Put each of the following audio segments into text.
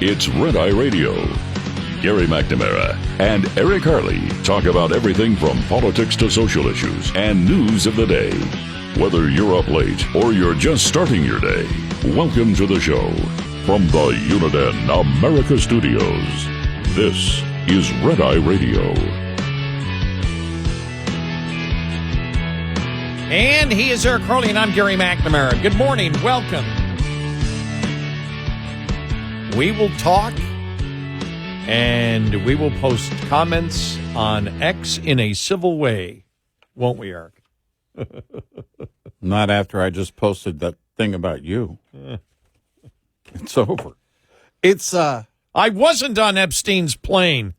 It's Red Eye Radio. Gary McNamara and Eric Harley talk about everything from politics to social issues and news of the day. Whether you're up late or you're just starting your day, welcome to the show. From the Uniden America Studios, this is Red Eye Radio. And he is Eric Harley, and I'm Gary McNamara. Good morning. Welcome. We will talk, and we will post comments on X in a civil way, won't we, Eric? Not after I just posted that thing about you. It's over. It's, I wasn't on Epstein's plane.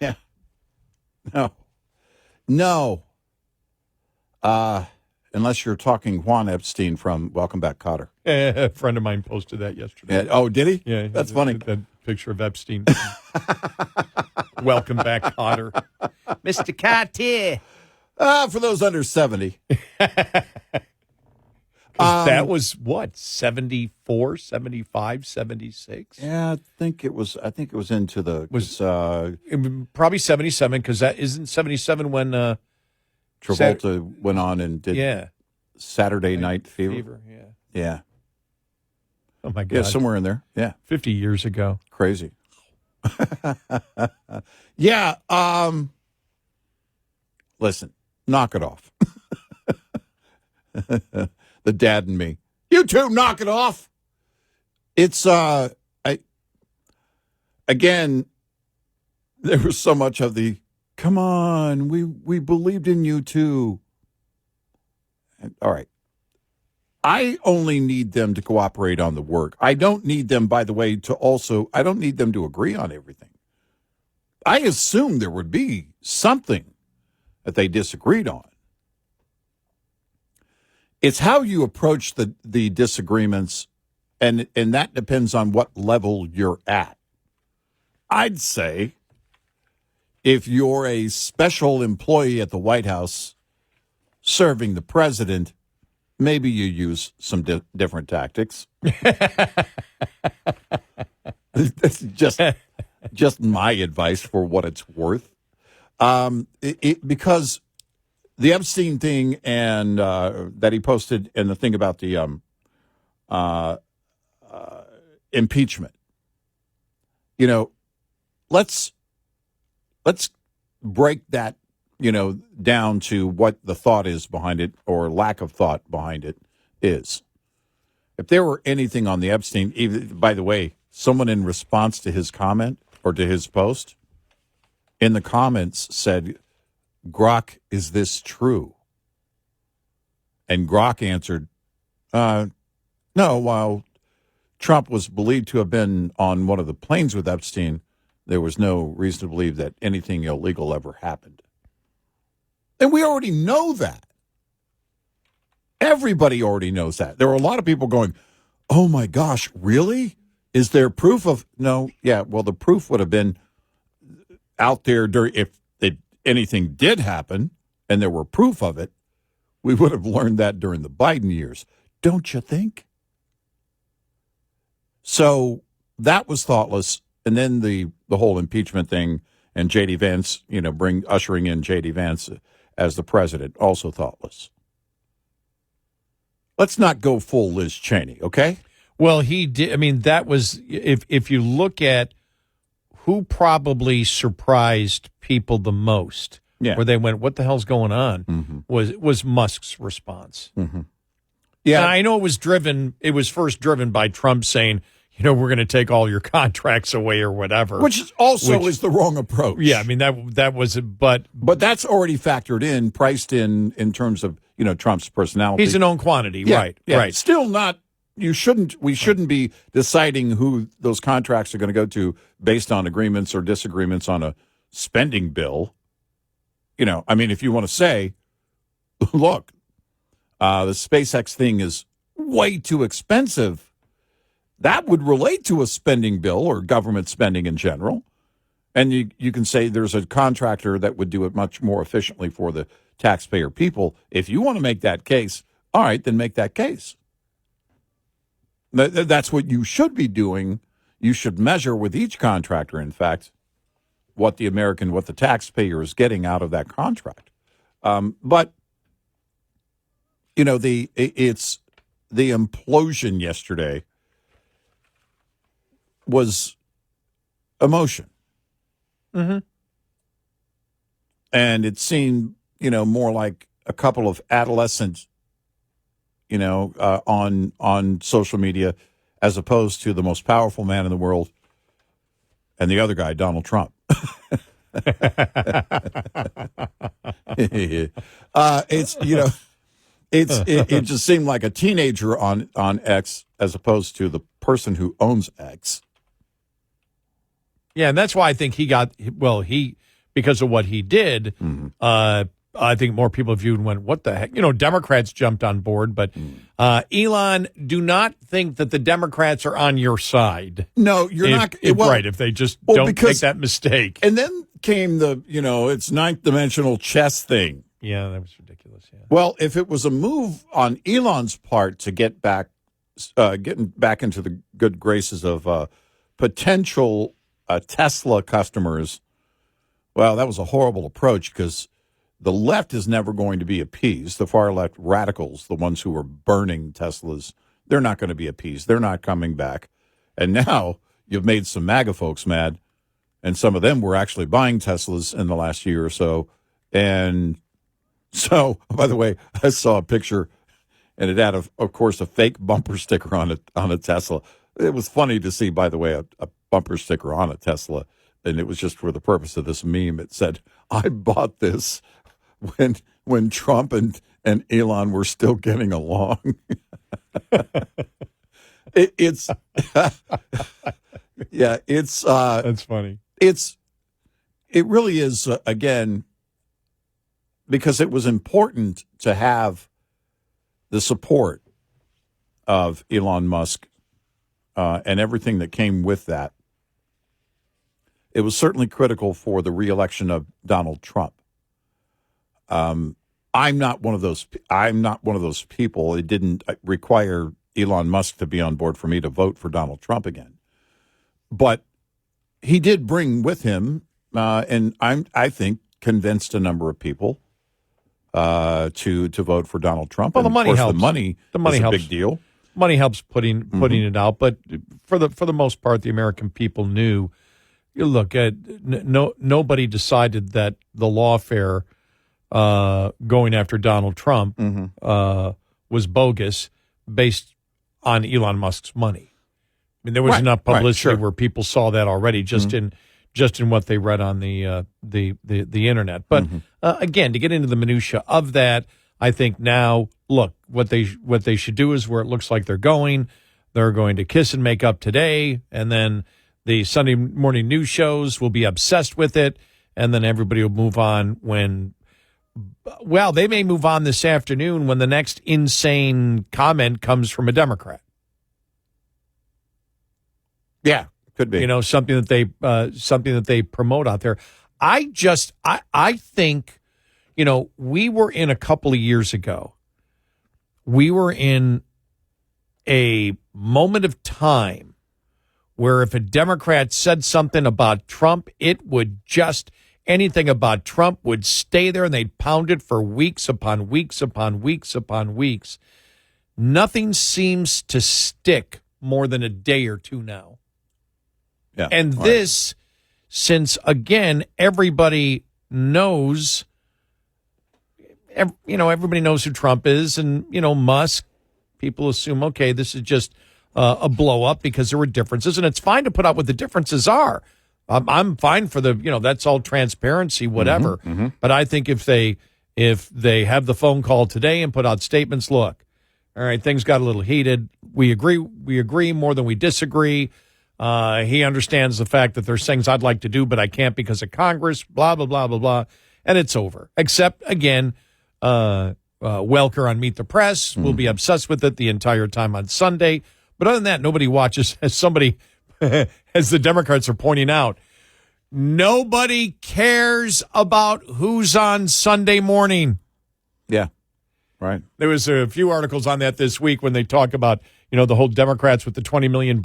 Yeah. No. Unless you're talking Juan Epstein from Welcome Back, Kotter. A friend of mine posted that yesterday. Oh, did he? Yeah. That's funny. That picture of Epstein. Welcome back, Kotter. Mr. Kotter. For those under 70. That was what, 74, 75, 76? Yeah, I think it was into the Probably 77, because that isn't 77 when Travolta went on and did Saturday Night Fever. Yeah. Oh my God. Yeah, somewhere in there. Yeah. 50 years ago. Crazy. Yeah. Listen, knock it off. The dad and me. You two, knock it off. It's again, there was so much of the come on, we believed in you too. All right. I only need them to cooperate on the work. I don't need them, by the way, I don't need them to agree on everything. I assume there would be something that they disagreed on. It's how you approach the disagreements, and that depends on what level you're at. I'd say if you're a special employee at the White House serving the president, maybe you use some different tactics. That's just my advice for what it's worth. Because the Epstein thing and that he posted, and the thing about the impeachment. You know, let's break that, down to what the thought is behind it, or lack of thought behind it is. If there were anything on the Epstein, even, by the way, someone in response to his comment or to his post in the comments said, Grok, is this true? And Grok answered, no, while Trump was believed to have been on one of the planes with Epstein, there was no reason to believe that anything illegal ever happened. And we already know that. Everybody already knows that. There were a lot of people going, oh my gosh, really? Is there proof of? No, yeah, well, the proof would have been out there if anything did happen and there were proof of it. We would have learned that during the Biden years. Don't you think? So that was thoughtless. And then the whole impeachment thing and J.D. Vance, ushering in J.D. Vance as the president, also thoughtless. Let's not go full Liz Cheney, okay? Well, he did. I mean, that was, if you look at who probably surprised people the most, where they went, what the hell's going on, was Musk's response. Mm-hmm. Yeah. And I know it was first driven by Trump saying, we're going to take all your contracts away or whatever. Which is the wrong approach. Yeah, I mean, that was, but that's already factored in, priced in terms of, Trump's personality. He's a known quantity, right? Yeah. Right. Still not, we shouldn't be deciding who those contracts are going to go to based on agreements or disagreements on a spending bill. If you want to say, look, the SpaceX thing is way too expensive, that would relate to a spending bill or government spending in general. And you can say there's a contractor that would do it much more efficiently for the taxpayer people. If you want to make that case, all right, then make that case. That's what you should be doing. you should measure with each contractor, in fact, what the taxpayer is getting out of that contract. But the implosion yesterday was emotion. Mm-hmm. And it seemed, more like a couple of adolescents, on social media, as opposed to the most powerful man in the world and the other guy, Donald Trump. It just seemed like a teenager on X as opposed to the person who owns X. Yeah, and that's why I think because of what he did, I think more people viewed and went, what the heck? Democrats jumped on board, but Elon, do not think that the Democrats are on your side. No, you're not. Right, if they just don't make that mistake. And then came it's ninth dimensional chess thing. Yeah, that was ridiculous. Yeah. Well, if it was a move on Elon's part to getting back into the good graces of potential Tesla customers, well, that was a horrible approach because the left is never going to be appeased. The far left radicals, the ones who are burning Teslas, they're not going to be appeased. They're not coming back. And now you've made some MAGA folks mad, and some of them were actually buying Teslas in the last year or so. And so, by the way, I saw a picture, and it had, of course, a fake bumper sticker on a Tesla. It was funny to see, by the way, a bumper sticker on a Tesla, and it was just for the purpose of this meme. It said, "I bought this when Trump and Elon were still getting along." It's yeah, it's that's funny. It really is again, because it was important to have the support of Elon Musk and everything that came with that. It was certainly critical for the reelection of Donald Trump. I'm not one of those people. It didn't require Elon Musk to be on board for me to vote for Donald Trump again. But he did bring with him, and I think convinced a number of people to vote for Donald Trump. Well, the money helps. The money is a big deal. Money helps putting it out, but for the most part, the American people knew. Look, nobody decided that the lawfare going after Donald Trump was bogus based on Elon Musk's money. I mean, there was enough publicity where people saw that already just in what they read on the internet. But again, to get into the minutia of that, I think now, look, what they should do is where it looks like they're going to kiss and make up today, and then the Sunday morning news shows will be obsessed with it, and then everybody will move on they may move on this afternoon when the next insane comment comes from a Democrat. Yeah, could be. Something that they promote out there. I think, we were in a couple of years ago. We were in a moment of time where if a Democrat said something about Trump, anything about Trump would stay there and they'd pound it for weeks upon weeks upon weeks upon weeks. Nothing seems to stick more than a day or two now. Yeah. And this, since, again, everybody knows, everybody knows who Trump is, and, Musk, people assume, okay, this is just a blow up because there were differences, and it's fine to put out what the differences are. I'm fine for that's all transparency, whatever. But I think if they have the phone call today and put out statements, look, all right, things got a little heated. We agree more than we disagree. He understands the fact that there's things I'd like to do, but I can't because of Congress, blah, blah, blah, blah, blah. And it's over. Except, again, Welker on Meet the Press will be obsessed with it the entire time on Sunday. But other than that, nobody watches. As the Democrats are pointing out, nobody cares about who's on Sunday morning. Yeah. Right. There was a few articles on that this week when they talk about, the whole Democrats with the $20 million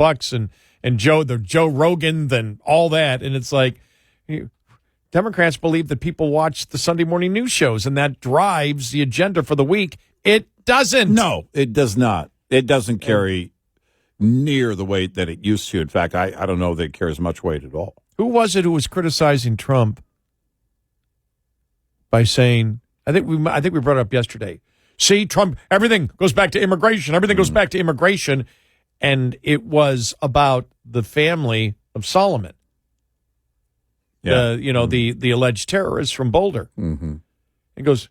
and Joe Rogan and all that. And it's like, Democrats believe that people watch the Sunday morning news shows and that drives the agenda for the week. It doesn't. No, it does not. It doesn't carry near the weight that it used to. In fact, I don't know that it carries much weight at all. Who was it who was criticizing Trump by saying, I think we brought it up yesterday. See, Trump, everything goes back to immigration. Everything goes back to immigration. And it was about the family of Solomon. Yeah. The alleged terrorist from Boulder. Mm-hmm. He goes,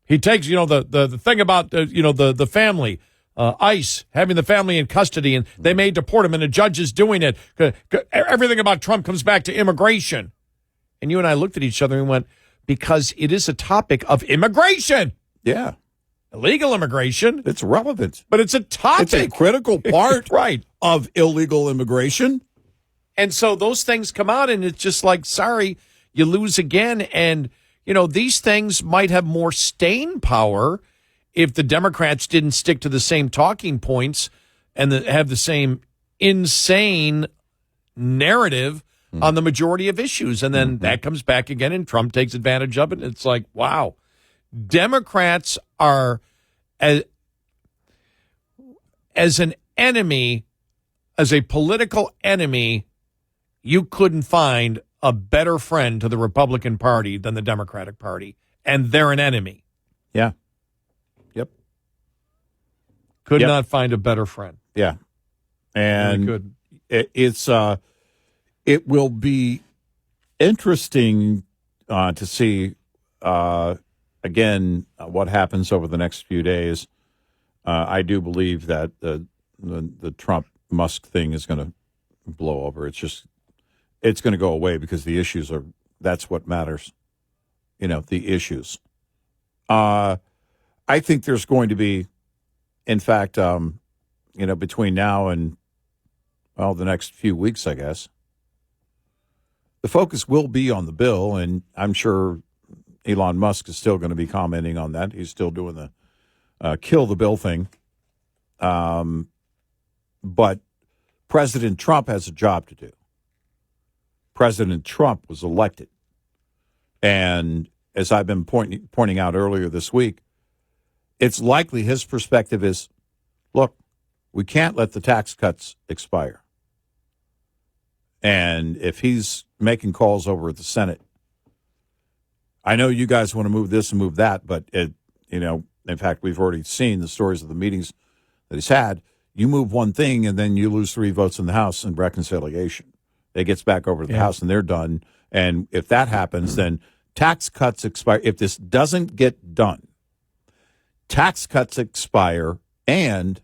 he takes, the thing about, the family, ICE having the family in custody, and they may deport him, and the judge is doing it. Everything about Trump comes back to immigration. And you and I looked at each other and went, because it is a topic of immigration. Yeah. Illegal immigration. It's relevant. But it's a topic. It's a critical part right. of illegal immigration. And so those things come out, and it's just like, sorry, you lose again. And, these things might have more staying power if the Democrats didn't stick to the same talking points and have the same insane narrative on the majority of issues. And then that comes back again, and Trump takes advantage of it. And it's like, wow, Democrats are, as an enemy, as a political enemy, you couldn't find a better friend to the Republican Party than the Democratic Party. And they're an enemy. Yeah. Yep. Could not find a better friend. Yeah. And really it will be interesting to see, again, what happens over the next few days. I do believe that the Trump-Musk thing is going to blow over. It's going to go away because the issues that's what matters. The issues. I think there's going to be, in fact, between now and, the next few weeks, I guess, the focus will be on the bill, and I'm sure Elon Musk is still going to be commenting on that. He's still doing the kill the bill thing. But President Trump has a job to do. President Trump was elected. And as I've been pointing out earlier this week, it's likely his perspective is, look, we can't let the tax cuts expire. And if he's making calls over at the Senate, I know you guys want to move this and move that, but in fact, we've already seen the stories of the meetings that he's had. You move one thing, and then you lose 3 votes in the House in reconciliation. It gets back over to the House, and they're done. And if that happens, then tax cuts expire. If this doesn't get done, tax cuts expire, and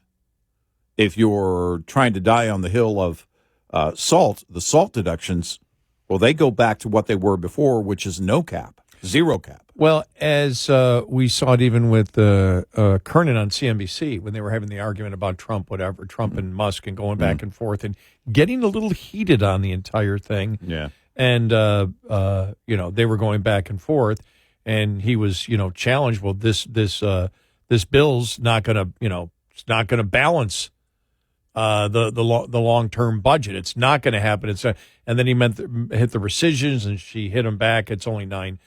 if you're trying to die on the hill of the salt deductions, well, they go back to what they were before, which is no cap. Zero cap. Well, as we saw it even with Kernan on CNBC when they were having the argument about Trump and Musk and going back and forth and getting a little heated on the entire thing. Yeah. And, they were going back and forth, and he was, challenged. Well, this bill's not going to, it's not going to balance the long-term budget. It's not going to happen. And then he hit the rescissions, and she hit him back. It's only $9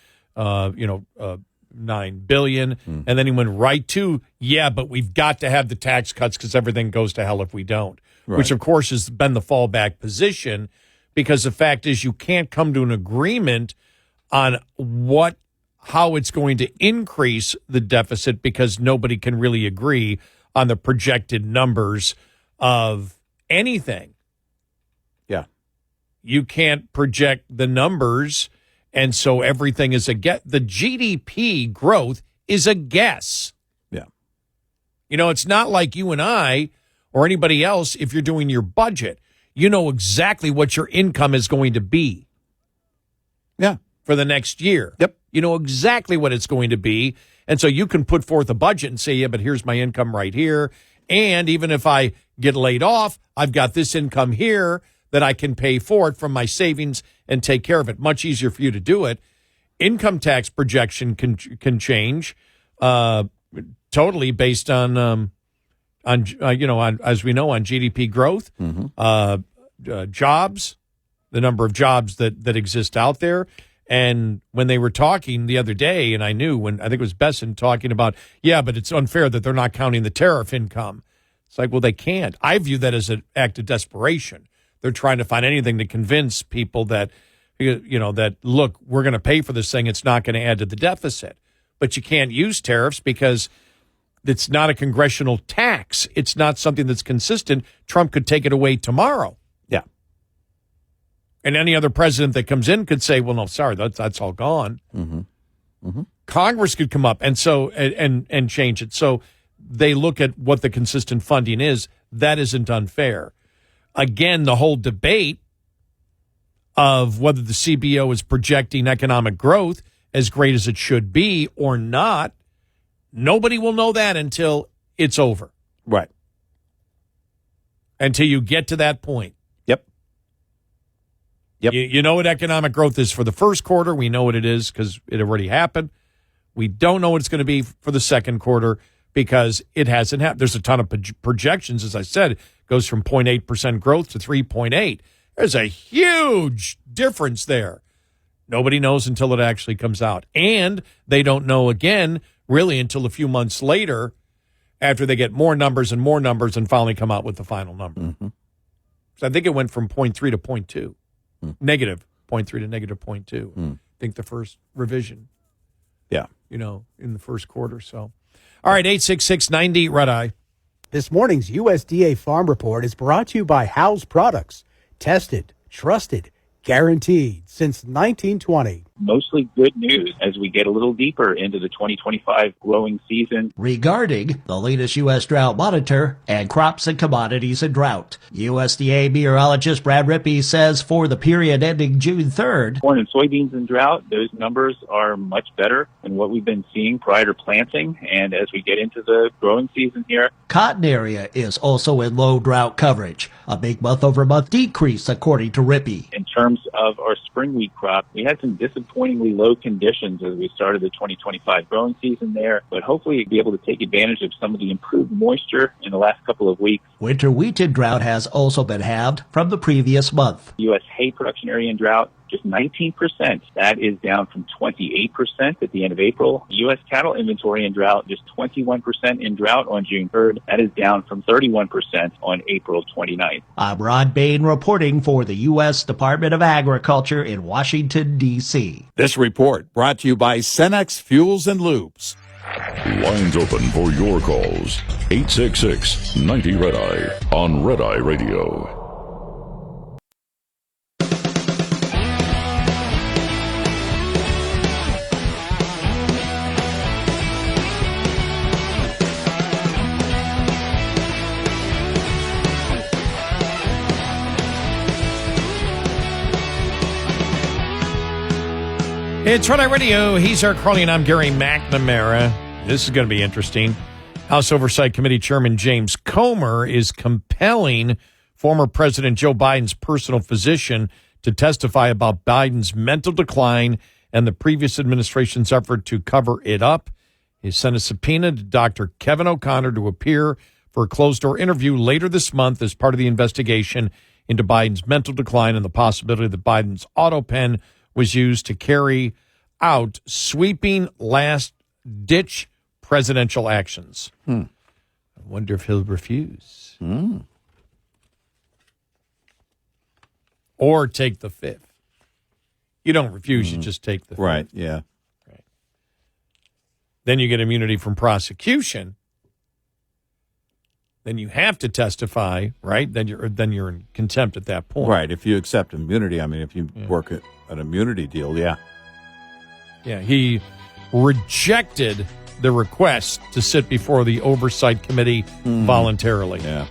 billion. And then he went right to, but we've got to have the tax cuts because everything goes to hell if we don't, which of course has been the fallback position, because the fact is you can't come to an agreement on how it's going to increase the deficit because nobody can really agree on the projected numbers of anything. Yeah. You can't project the numbers. And so everything is a guess. The GDP growth is a guess. Yeah. It's not like you and I or anybody else, if you're doing your budget, you know exactly what your income is going to be. Yeah. For the next year. Yep. You know exactly what it's going to be. And so you can put forth a budget and say, but here's my income right here. And even if I get laid off, I've got this income here that I can pay for it from my savings and take care of it. Much easier for you to do it. Income tax projection can change. totally based on as we know, on GDP growth, jobs, the number of jobs that exist out there. And when they were talking the other day, and I think it was Besson talking about, but it's unfair that they're not counting the tariff income. It's like, well, they can't. I view that as an act of desperation. They're trying to find anything to convince people that, that, look, we're going to pay for this thing. It's not going to add to the deficit. But you can't use tariffs because it's not a congressional tax. It's not something that's consistent. Trump could take it away tomorrow. Yeah. And any other president that comes in could say, well, no, sorry, that's all gone. Mm-hmm. Mm-hmm. Congress could come up and change it. So they look at what the consistent funding is. That isn't unfair. Again, the whole debate of whether the CBO is projecting economic growth as great as it should be or not, nobody will know that until it's over. Right. Until you get to that point. Yep. You know what economic growth is for the first quarter. We know what it is because it already happened. We don't know what it's going to be for the second quarter because it hasn't happened. There's a ton of projections. As I said, it goes from 0.8% growth to 3.8. There's a huge difference there. Nobody knows until it actually comes out. And they don't know again, really, until a few months later after they get more numbers and finally come out with the final number. Mm-hmm. So I think it went from 0.3 to 0.2. Negative 0.3 to negative 0.2. I think the first revision. Yeah. In the first quarter. So, all right, 866-90 Red Eye. This morning's USDA Farm Report is brought to you by Howes Products. Tested, trusted, guaranteed since 1920. Mostly good news as we get a little deeper into the 2025 growing season. Regarding the latest U.S. drought monitor and crops and commodities in drought, USDA meteorologist Brad Rippey says for the period ending June 3rd, corn and soybeans in drought, those numbers are much better than what we've been seeing prior to planting. And as we get into the growing season here, cotton area is also in low drought coverage, a big month-over-month decrease according to Rippey. In terms of our spring wheat crop, we had some disappointingly low conditions as we started the 2025 growing season there, but hopefully be able to take advantage of some of the improved moisture in the last couple of weeks. Winter wheat in drought has also been halved from the previous month. U.S. hay production area in drought, just 19%. That is down from 28% at the end of April. U.S. cattle inventory in drought, just 21% in drought on June 3rd. That is down from 31% on April 29th. I'm Ron Bain reporting for the U.S. Department of Agriculture in Washington, D.C. This report brought to you by Cenex Fuels and Lubes. Lines open for your calls. 866-90 Red Eye on Red Eye Radio. It's Red Eye Radio. He's Eric Harley, and I'm Gary McNamara. This is going to be interesting. House Oversight Committee Chairman James Comer is compelling former President Joe Biden's personal physician to testify about Biden's mental decline and the previous administration's effort to cover it up. He sent a subpoena to Dr. Kevin O'Connor to appear for a closed-door interview later this month as part of the investigation into Biden's mental decline and the possibility that Biden's auto pen was used to carry out sweeping last-ditch presidential actions. I wonder if he'll refuse. Or take the fifth. You don't refuse, you just take the fifth. Right, yeah. Right. Then you get immunity from prosecution. Then you have to testify, right? Then you're in contempt at that point. Right, if you accept immunity, I mean, if you work an immunity deal, yeah. Yeah, he rejected the request to sit before the Oversight Committee voluntarily. Yeah.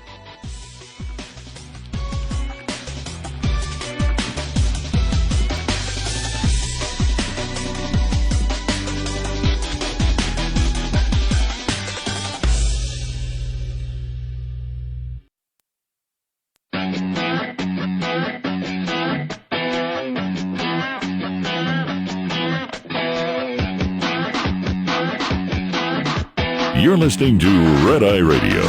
You're listening to Red Eye Radio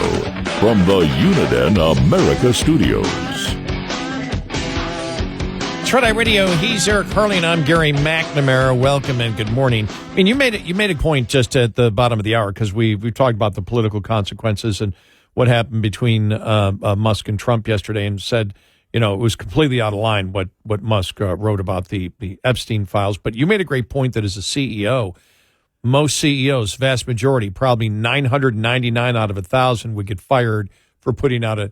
from the Uniden America Studios. It's Red Eye Radio. He's Eric Harley, and I'm Gary McNamara. Welcome and good morning. I mean, you made a point just at the bottom of the hour because we've talked about the political consequences and what happened between Musk and Trump yesterday, and said, it was completely out of line what Musk wrote about the Epstein files. But you made a great point that as a CEO, most CEOs, vast majority, probably 999 out of 1,000 would get fired for putting out a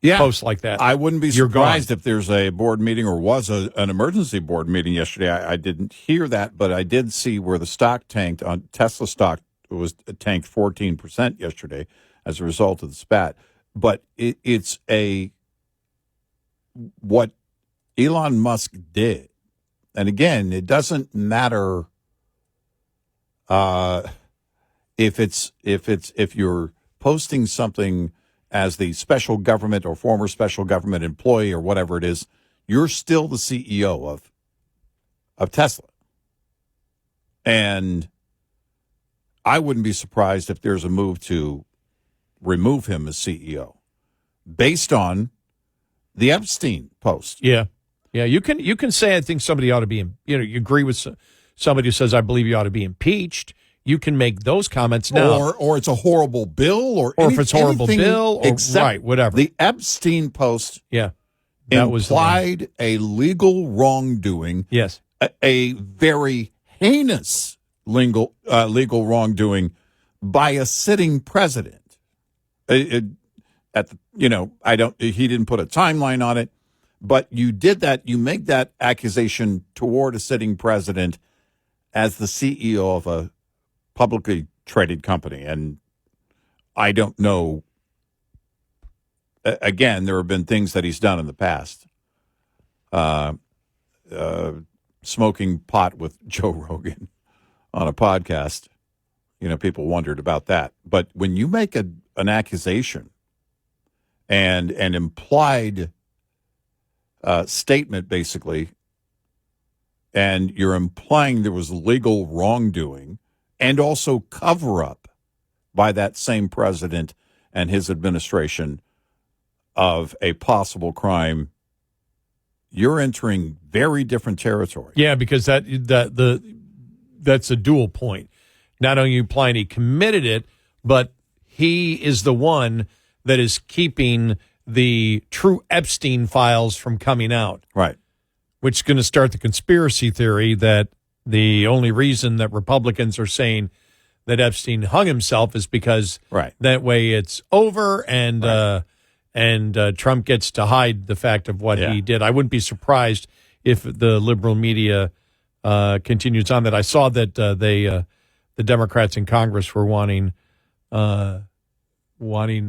post like that. I wouldn't be surprised if there's a board meeting or was an emergency board meeting yesterday. I didn't hear that, but I did see where the stock tanked on Tesla stock was tanked 14% yesterday as a result of the spat. But it's what Elon Musk did. And again, it doesn't matter if you're posting something as the special government or former special government employee or whatever it is, you're still the CEO of Tesla. And I wouldn't be surprised if there's a move to remove him as CEO based on the Epstein post. Yeah. You can say, I think somebody ought to be, you agree with somebody who says, I believe you ought to be impeached. You can make those comments now. Or it's a horrible bill. Or if it's horrible bill. Or, right, whatever. The Epstein post that implied a legal wrongdoing. Yes. A very heinous legal wrongdoing by a sitting president. He didn't put a timeline on it, but you did that. You make that accusation toward a sitting president as the CEO of a publicly traded company. And I don't know. Again, there have been things that he's done in the past. Smoking pot with Joe Rogan on a podcast. People wondered about that. But when you make an accusation and an implied statement, basically, and you're implying there was legal wrongdoing and also cover-up by that same president and his administration of a possible crime, you're entering very different territory. Yeah, because that's a dual point. Not only implying he committed it, but he is the one that is keeping the true Epstein files from coming out. Right. Which is going to start the conspiracy theory that the only reason that Republicans are saying that Epstein hung himself is because that way it's over and Trump gets to hide the fact of what he did. I wouldn't be surprised if the liberal media continues on that. I saw that the Democrats in Congress were wanting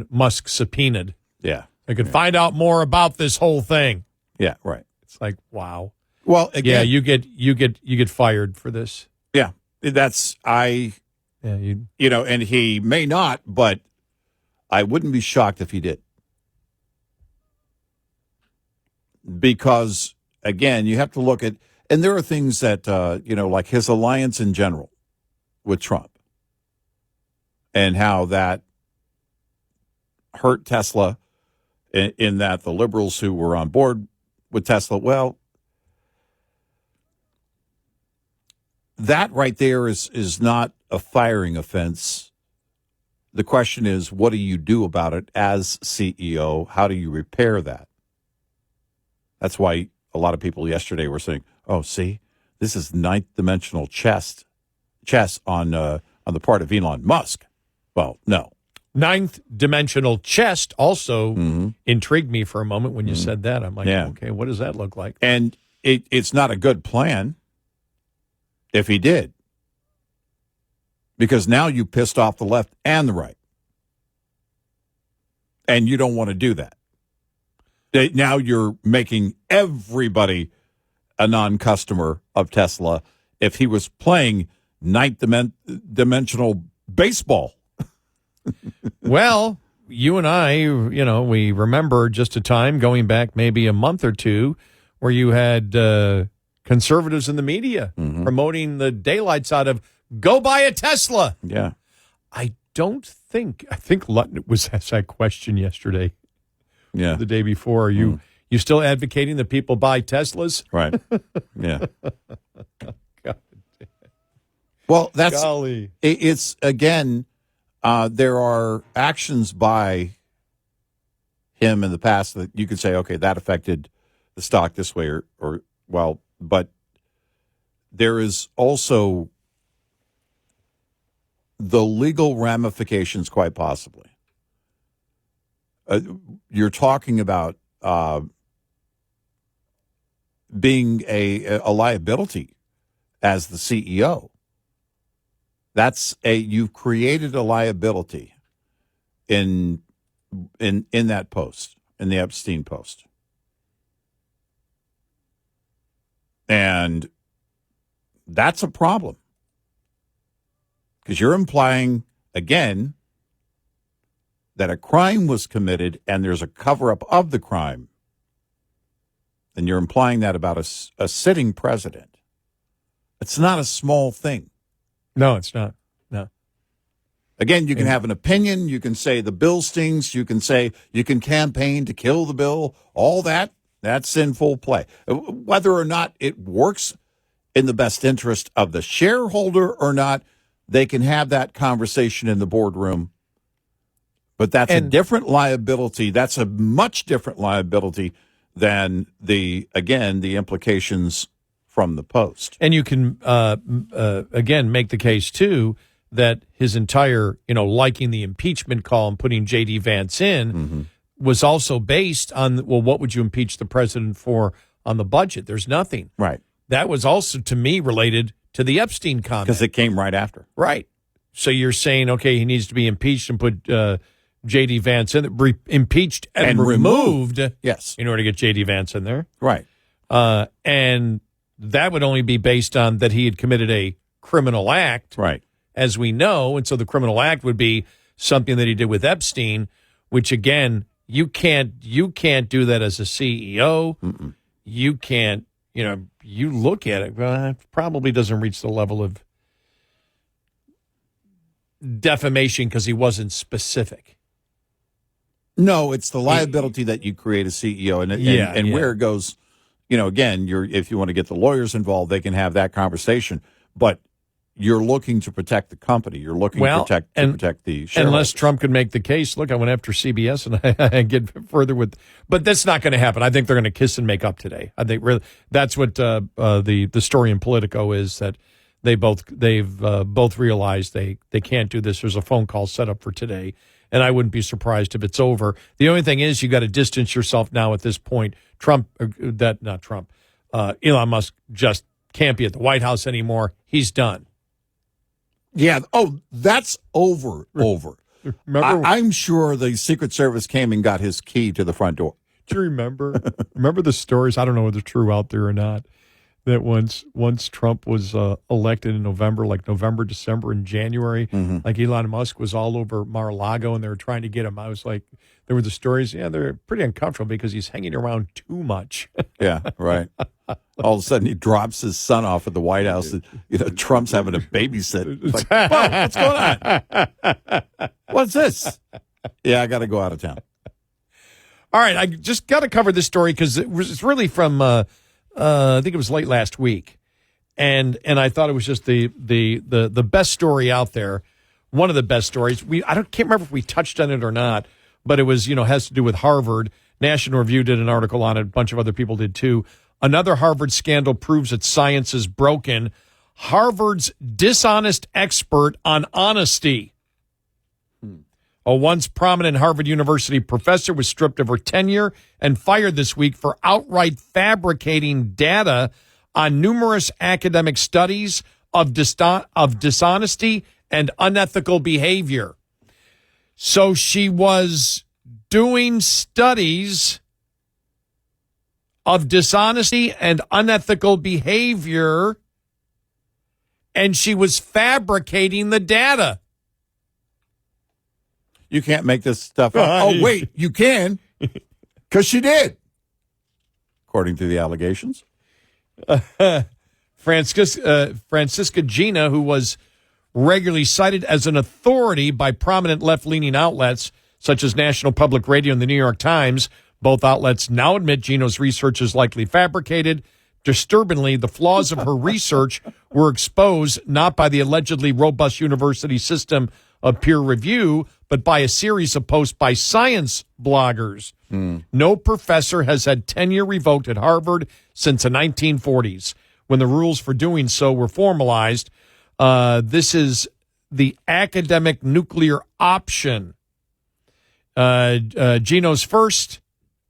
Musk subpoenaed. Yeah. They could find out more about this whole thing. Yeah, right. It's like, wow. Well, again, you get fired for this. Yeah, and he may not, but I wouldn't be shocked if he did, because again, you have to look at, and there are things that like his alliance in general with Trump, and how that hurt Tesla, in that the liberals who were on board with Tesla, well, that right there is not a firing offense. The question is, what do you do about it as CEO? How do you repair that? That's why a lot of people yesterday were saying, oh, see, this is ninth dimensional chess on the part of Elon Musk. Well, no. Ninth dimensional chess also intrigued me for a moment when you said that. I'm like, okay, what does that look like? And it's not a good plan if he did, because now you pissed off the left and the right, and you don't want to do that. Now you're making everybody a non-customer of Tesla if he was playing ninth dimensional baseball. Well, you and I, we remember just a time going back maybe a month or two where you had conservatives in the media promoting the daylights out of go buy a Tesla. Yeah. I think Lutton was asked that question yesterday. Yeah. The day before. Are you still advocating that people buy Teslas? Right. Yeah. God. Well, that's Golly. it's again. There are actions by him in the past that you could say, okay, that affected the stock this way, but there is also the legal ramifications, quite possibly. You're talking about being a liability as the CEO. You've created a liability in that post, in the Epstein post. And that's a problem. Because you're implying, again, that a crime was committed and there's a cover-up of the crime. And you're implying that about a sitting president. It's not a small thing. No, it's not. No. Again, you can have an opinion. You can say the bill stinks. You can say you can campaign to kill the bill. All that's sinful play. Whether or not it works in the best interest of the shareholder or not, they can have that conversation in the boardroom. But that's a different liability. That's a much different liability than the implications from the post. And you can, again, make the case, too, that his entire, liking the impeachment call and putting J.D. Vance in was also based on, well, what would you impeach the president for on the budget? There's nothing. Right. That was also, to me, related to the Epstein comment. Because it came right after. Right. So you're saying, okay, he needs to be impeached and put J.D. Vance in, impeached and removed. Yes. In order to get J.D. Vance in there. Right. And that would only be based on that he had committed a criminal act. Right. As we know. And so the criminal act would be something that he did with Epstein, which, again, you can't do that as a CEO. Mm-mm. You can't, you look at it, well, it probably doesn't reach the level of defamation because he wasn't specific. No, it's the liability that you create as CEO, and where it goes. Again, if you want to get the lawyers involved, they can have that conversation. But you're looking to protect the company. You're looking to protect the shareholders. Unless Trump could make the case, look, I went after CBS and I get further with. But that's not going to happen. I think they're going to kiss and make up today. I think really that's what the story in Politico is, that they've both realized they can't do this. There's a phone call set up for today, and I wouldn't be surprised if it's over. The only thing is you got to distance yourself now at this point. Elon Musk just can't be at the White House anymore. He's done. Yeah. Oh, that's over. Remember, I'm sure the Secret Service came and got his key to the front door. Do you remember the stories? I don't know whether they're true out there or not. That once Trump was elected in November, like November, December, and January, like Elon Musk was all over Mar-a-Lago and they were trying to get him. I was like, there were the stories. Yeah, they're pretty uncomfortable because he's hanging around too much. Yeah, right. All of a sudden, he drops his son off at the White House. Trump's having a babysit. It's like, whoa, what's going on? What's this? Yeah, I got to go out of town. All right, I just got to cover this story because it's really from, I think it was late last week, and I thought it was just the best story out there, one of the best stories. Can't remember if we touched on it or not, but it was has to do with Harvard. National Review did an article on it. A bunch of other people did too. Another Harvard scandal proves that science is broken. Harvard's dishonest expert on honesty. A once prominent Harvard University professor was stripped of her tenure and fired this week for outright fabricating data on numerous academic studies of dishonesty and unethical behavior. So she was doing studies of dishonesty and unethical behavior, and she was fabricating the data. You can't make this stuff up. Oh, wait, you can, because she did, according to the allegations. Francisca Gina, who was regularly cited as an authority by prominent left-leaning outlets such as National Public Radio and the New York Times. Both outlets now admit Geno's research is likely fabricated. Disturbingly, the flaws of her research were exposed not by the allegedly robust university system of peer review, but by a series of posts by science bloggers. No professor has had tenure revoked at Harvard since the 1940s, when the rules for doing so were formalized. This is the academic nuclear option. Geno's first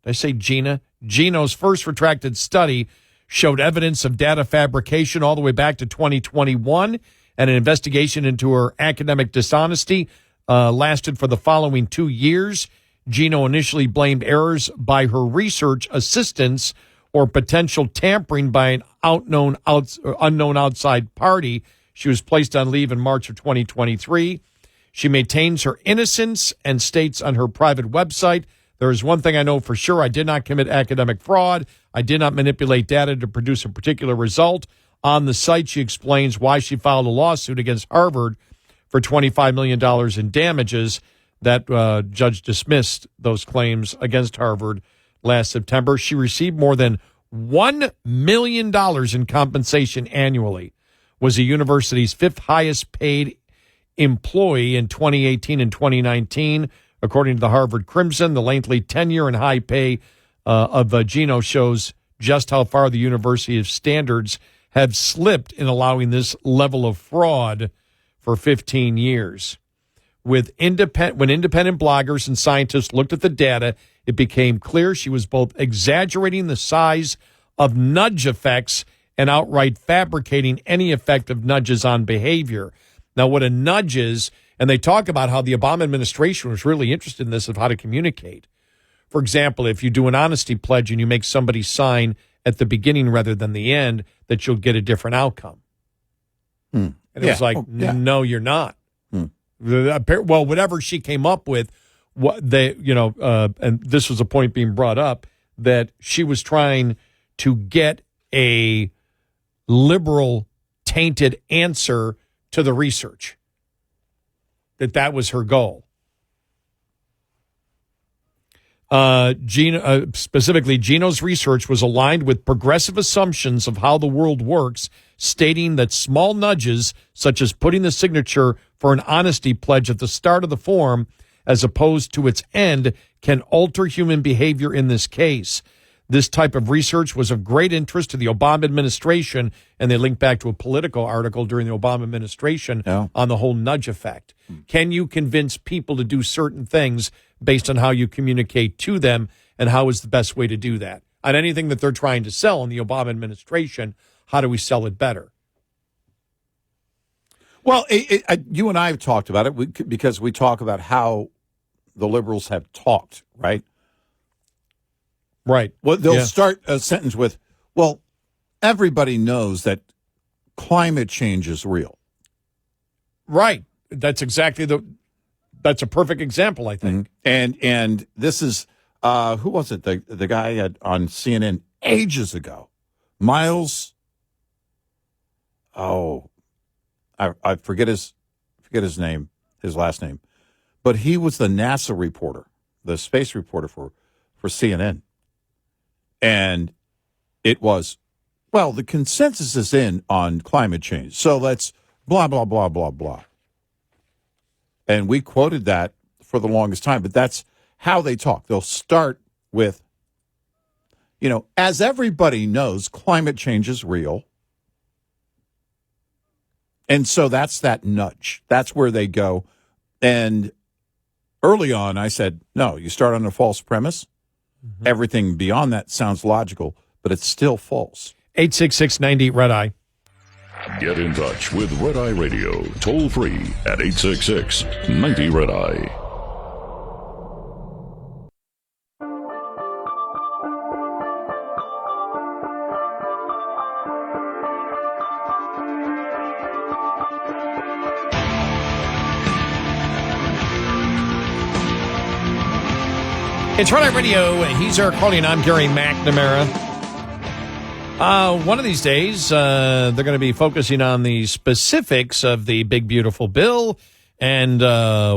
retracted study showed evidence of data fabrication all the way back to 2021, and an investigation into her academic dishonesty lasted for the following 2 years. Geno initially blamed errors by her research assistants or potential tampering by an unknown outside party. She was placed on leave in March of 2023. She maintains her innocence and states on her private website, "There is one thing I know for sure. I did not commit academic fraud. I did not manipulate data to produce a particular result." On the site, she explains why she filed a lawsuit against Harvard for $25 million in damages. That judge dismissed those claims against Harvard last September. She received more than $1 million in compensation annually, was the university's fifth highest paid employee in 2018 and 2019. According to the Harvard Crimson, the lengthy tenure and high pay of Geno shows just how far the university's standards have slipped in allowing this level of fraud for 15 years. When independent bloggers and scientists looked at the data, it became clear she was both exaggerating the size of nudge effects and outright fabricating any effect of nudges on behavior. Now, what a nudge is, and they talk about how the Obama administration was really interested in this, of how to communicate. For example, if you do an honesty pledge and you make somebody sign at the beginning rather than the end, that you'll get a different outcome. And it was like, no, you're not. Well, whatever she came up with, and this was a point being brought up, that she was trying to get a liberal tainted answer to the research. That was her goal. Specifically, Geno's research was aligned with progressive assumptions of how the world works, stating that small nudges, such as putting the signature for an honesty pledge at the start of the form, as opposed to its end, can alter human behavior in this case. This type of research was of great interest to the Obama administration, and they link back to a Politico article during the Obama administration on the whole nudge effect. Can you convince people to do certain things based on how you communicate to them, and how is the best way to do that? On anything that they're trying to sell in the Obama administration, how do we sell it better? Well, you and I have talked about it because we talk about how the liberals have talked, right? Right. Well, they'll start a sentence with, well, everybody knows that climate change is real. Right. That's exactly that's a perfect example, I think. And this is, who was it? The guy on CNN ages ago, Miles. Oh, I forget his name, his last name, but he was the NASA reporter, the space reporter for CNN. And it was, well, the consensus is in on climate change, so let's blah, blah, blah, blah, blah. And we quoted that for the longest time, but that's how they talk. They'll start with, as everybody knows, climate change is real. And so that's that nudge. That's where they go. And early on, I said, no, you start on a false premise. Everything beyond that sounds logical, but it's still false. 866-98-RED-EYE. Get in touch with Red Eye Radio, toll free at 866-90-RED-EYE. It's Red Eye Radio. He's Eric Harley, and I'm Gary McNamara. One of these days, they're going to be focusing on the specifics of the big, beautiful bill and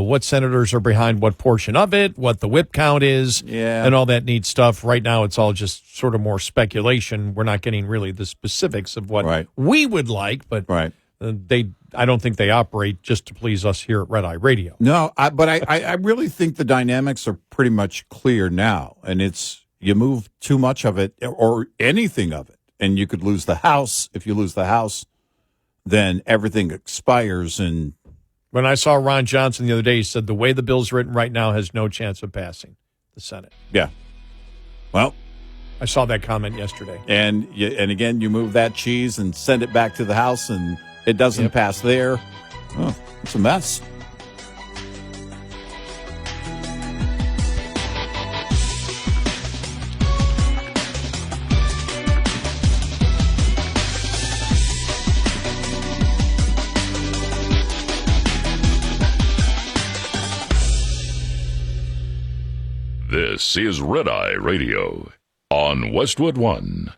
what senators are behind what portion of it, what the whip count is, and all that neat stuff. Right now, it's all just sort of more speculation. We're not getting really the specifics of what we would like, but I don't think they operate just to please us here at Red Eye Radio. No, but I really think the dynamics are pretty much clear now, and it's you move too much of it or anything of it, and you could lose the House. If you lose the House, then everything expires. And when I saw Ron Johnson the other day, he said the way the bill's written right now has no chance of passing the Senate. Yeah. Well, I saw that comment yesterday. And again, you move that cheese and send it back to the House, and it doesn't pass there. Oh, it's a mess. This is Red Eye Radio on Westwood One.